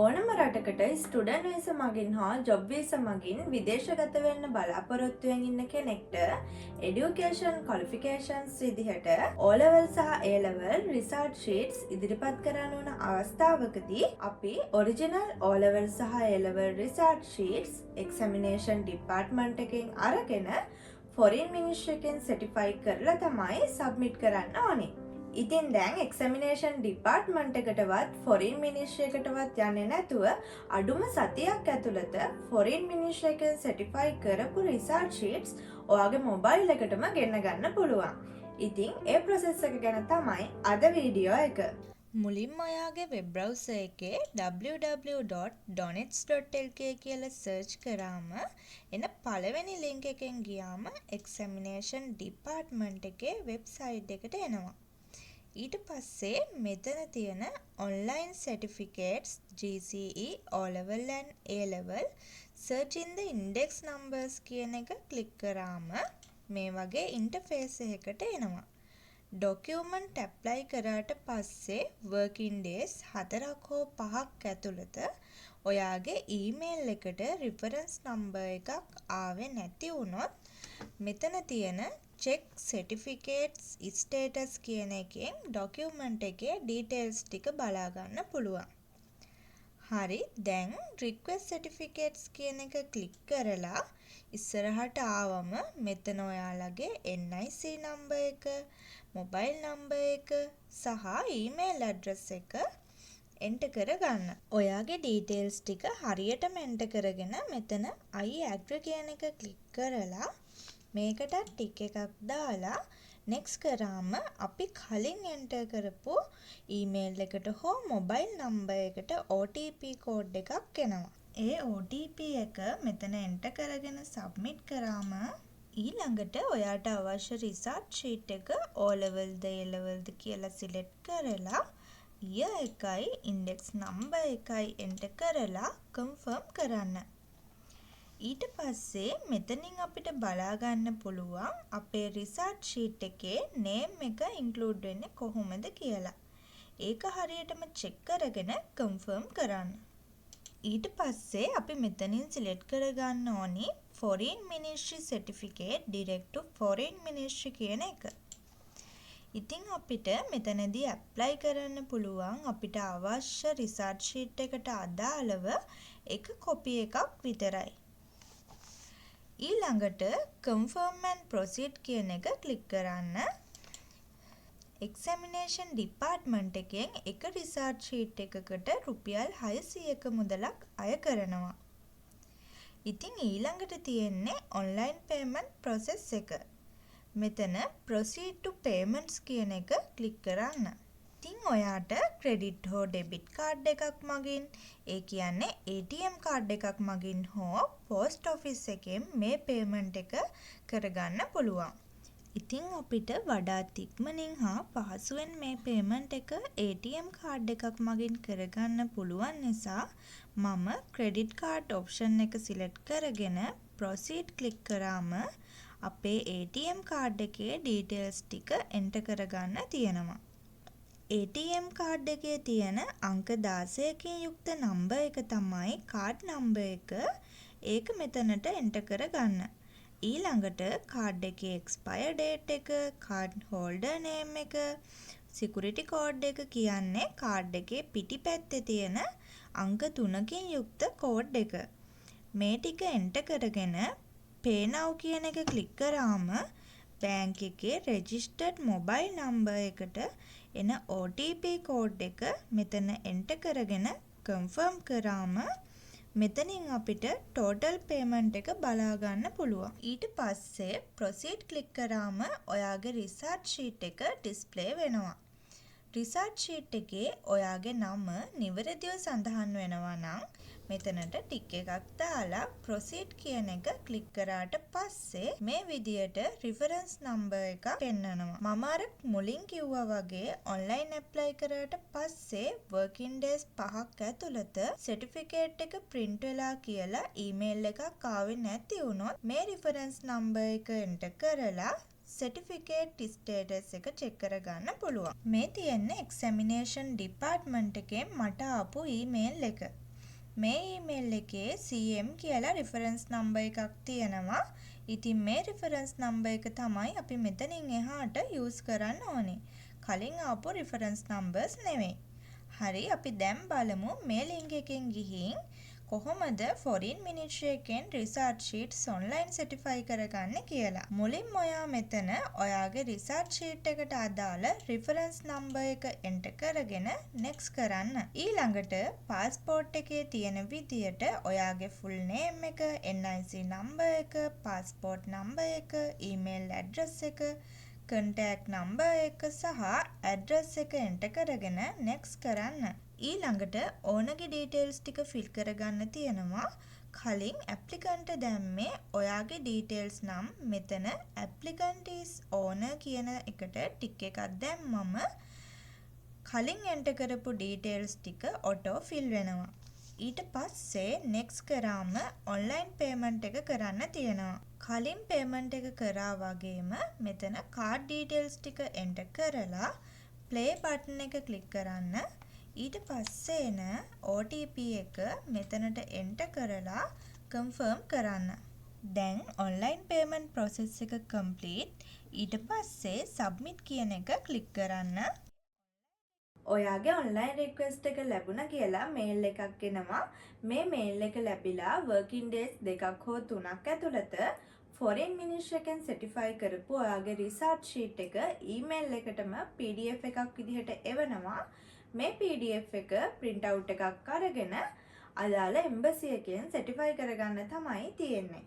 ඕනම රටකට student visa මගින් හා ජොබ් වීසා මගින් විදේශගත වෙන්න බලාපොරොත්තුවෙන් ඉන්න කෙනෙක්ට එඩියුකේෂන් ක්වොලිෆිකේෂන්ස් විදිහට O level සහ A level රිසල්ට් ෂීට්ස් ඉදිරිපත් කරන්න ඕන අවස්ථාවකදී අපි ඔරිජිනල් O level සහ A level result sheets examination department එකෙන් අරගෙන ෆොරින් මිනිස්ට්‍රි එකෙන් සර්ටිෆයි කරලා තමයි සබ්මිට් කරන්න ඕනේ. ඉතින් දැන් එක්සැමිනේෂන් ඩිපාර්ට්මන්ට් එකටවත් ෆොරින් මිනිස්ට්‍රි එකටවත් යන්නේ නැතුව අඩුම සතියක් ඇතුළත ෆොරින් මිනිස්ට්‍රි එකෙන් සර්ටිෆයි කරපු රිසල්ට් ෂීට්ස් ඔයාගේ මොබයිල් එකටම ගෙන්න ගන්න පුළුවන්. ඉතින් ඒ ප්‍රොසෙස් එක ගැන තමයි අද වීඩියෝ එක. මුලින්ම ඔයාගේ වෙබ් බ්‍රවුසර් එකේ www.donets.lk කියලා සර්ච් කරාම එන පළවෙනි ලින්ක් එකෙන් ගියාම එක්සැමිනේෂන් ඩිපාර්ට්මන්ට් එකේ වෙබ්සයිට් එකට එනවා. ඊට පස්සේ මෙතන තියෙන online certificates GCE O level and A level search in the index numbers කියන එක ක්ලික් කරාම මේ වගේ ඉන්ටර්ෆේස් එකකට එනවා. ඩොකියුමන්ට් ඇප්ලයි කරාට පස්සේ working days 4ක් හෝ 5ක් ඇතුළත ඔයාගේ ඊමේල් එකට reference number එකක් ආවේ නැති වුණොත් මෙතන තියෙන check certificates status කියන එකෙන් ඩොකියුමන්ට් එකේ details ටික බලා ගන්න පුළුවන්. හරි, දැන් request certificates කියන එක ක්ලික් කරලා ඉස්සරහට ආවම මෙතන ඔයාලගේ NIC number එක, mobile number එක සහ email address එක එන්ටර් කරගන්න. ඔයාගේ details ටික හරියටම එන්ටර් කරගෙන මෙතන I agree කියන එක ක්ලික් කරලා මේකට ටික් එකක් දාලා next කරාම අපි කලින් එන්ටර් කරපු ඊමේල් එකට හෝ මොබයිල් නම්බර් එකට OTP කෝඩ් එකක් එනවා. ඒ OTP එක මෙතන එන්ටර් කරගෙන සබ්මිට් කරාම ඊළඟට ඔයාට අවශ්‍ය රිසල්ට් ෂීට් එක O level ද A level ද කියලා සිලෙක්ට් කරලා year එකයි ඉන්ඩෙක්ස් නම්බර් එකයි එන්ටර් කරලා කන්ෆර්ම් කරන්න. ඊට පස්සේ මෙතනින් අපිට බලා ගන්න පුළුවන් අපේ රිසල්ට් ෂීට් එකේ නේම් එක ඉන්ක්ලූඩ් වෙන්නේ කොහොමද කියලා. ඒක හරියටම චෙක් කරගෙන කන්ෆර්ම් කරන්න. ඊට පස්සේ අපි මෙතනින් සිලෙක්ට් කරගන්න ඕනි Foreign Ministry Certificate Direct to Foreign Ministry කියන එක. ඉතින් අපිට මෙතනදී ඇප්ලයි කරන්න පුළුවන් අපිට අවශ්‍ය රිසල්ට් ෂීට් එකට අදාළව එක කොපි එකක් විතරයි. ඊළඟට confirm and proceed කියන එක ක්ලික් කරන්න. එක්සැමිනේෂන් ඩිපාර්ට්මන්ට් එකෙන් එක රිසල්ට් ෂීට් එකකට රුපියල් 600ක මුදලක් අය කරනවා. ඉතින් ඊළඟට තියෙන්නේ online payment process එක. මෙතන proceed to payments කියන එක ක්ලික් කරන්න. ඉතින් ඔයාට ක්‍රෙඩිට් හෝ ඩෙබිට් කාඩ් එකක් මගින්, ඒ කියන්නේ ATM කාඩ් එකක් මගින් හෝ පෝස්ට් ඔෆිස් එකෙන් මේ පේමන්ට් එක කරගන්න පුළුවන්. ඉතින් අපිට වඩාත් ඉක්මනින් හා පහසුවෙන් මේ පේමන්ට් එක ATM කාඩ් එකක් මගින් කරගන්න පුළුවන් නිසා මම ක්‍රෙඩිට් කාඩ් ඔප්ෂන් එක සිලෙක්ට් කරගෙන proceed ක්ලික් කරාම අපේ ATM කාඩ් එකේ details ටික එන්ටර් කරගන්න තියෙනවා. ATM කාඩ් එකේ තියෙන අංක 16කින් යුක්ත නම්බර් එක තමයි කාඩ් නම්බර් එක. ඒක මෙතනට එන්ටර් කරගන්න. ඊළඟට කාඩ් එකේ එක්ස්පයර් ඩේට් එක, කාඩ් හෝල්ඩර් නේම් එක, සිකියුරිටි කෝඩ් එක කියන්නේ කාඩ් එකේ පිටිපැත්තේ තියෙන අංක 3කින් යුක්ත කෝඩ් එක. මේ ටික එන්ටර් කරගෙන pay now කියන එක ක්ලික් කරාම බැංක් එකේ රෙජිස්ටර්ඩ් මොබයිල් නම්බර් එකට එන OTP කෝඩ් එක මෙතන එන්ටර් කරගෙන කන්ෆර්ම් කරාම මෙතනින් අපිට ටෝටල් පේමන්ට් එක බලා ගන්න පුළුවන්. ඊට පස්සේ proceed ක්ලික් කරාම ඔයාගේ රිසල්ට් ෂීට් එක ඩිස්ප්ලේ වෙනවා. රිසල්ට් ෂීට් එකේ ඔයාගේ නම නිවැරදිව සඳහන් වෙනවා නම් මෙතනට ටික් එකක් දාලා proceed කියන එක ක්ලික් කරාට පස්සේ මේ විදියට reference number එකක් පෙන්නනවා. මම අර මුලින් කිව්වා වගේ online apply කරාට පස්සේ working days 5ක් ඇතුළත certificate එක print වෙලා කියලා email එකක් ආවේ නැති වුණොත් මේ reference number එක enter කරලා certificate status එක check කරගන්න පුළුවන්. මේ තියෙන්නේ examination department එකෙන් මට ආපු email එක. මේ ඊමේල් එකේ CM කියලා රිෆරන්ස් නම්බර් එකක් තියෙනවා. ඉතින් මේ රිෆරන්ස් නම්බර් එක තමයි අපි මෙතනින් එහාට යූස් කරන්න ඕනේ. කලින් ආපු රිෆරන්ස් නම්බර්ස් නෙවෙයි. හරි අපි දැන් බලමු මේ ලින්ක් එකෙන් ගිහින් කොහොමද ෆොරින් මිනිස්ට්‍රි එකෙන් රිසර්ච් ෂීට්ස් ඔන්ලයින් සර්ටිෆයි කරගන්නේ කියලා. මුලින්ම ඔයා මෙතන ඔයාගේ රිසර්ච් ෂීට් එකට අදාළ රිෆරන්ස් නම්බර් එක එන්ටර් කරගෙන next කරන්න. ඊළඟට પાස්පෝර්ට් එකේ තියෙන විදියට ඔයාගේ full name එක, NIC නම්බර් එක, પાස්පෝර්ට් නම්බර් එක, ඊමේල් ඇඩ්‍රස් එක, contact number එක සහ address එක එන්ටර් කරගෙන next කරන්න. ඊළඟට ඕනගේ details ටික fill කරගන්න තියෙනවා. කලින් applicant දැම්මේ ඔයාගේ details නම් මෙතන applicant is owner කියන එකට ටික් එකක් දැම්මම කලින් එන්ටර් කරපු details ටික auto fill වෙනවා. ඊට පස්සේ next කරාම online payment එක කරන්න තියෙනවා. කලින් payment එක කරා වගේම මෙතන card details ටික enter කරලා play button එක click කරන්න. ඊට පස්සේ එන OTP එක මෙතනට enter කරලා confirm කරන්න. දැන් online payment process එක complete. ඊට පස්සේ submit කියන එක click කරන්න. ඔයාගේ ඔන්ලයින් රික්වෙස්ට් එක ලැබුණා කියලා මේල් එකක් එනවා. මේ මේල් එක ලැබිලා working days 2ක් හෝ 3ක් ඇතුළත ෆොරින් මිනිස්ට්‍රි එකෙන් සර්ටිෆයි කරපු ඔයාගේ රිසර්ච් ෂීට් එක ඊමේල් එකටම PDF එකක් විදිහට එවනවා. මේ PDF එක print out එකක් අරගෙන අදාළ එම්බසි එකෙන් සර්ටිෆයි කරගන්න තමයි තියෙන්නේ.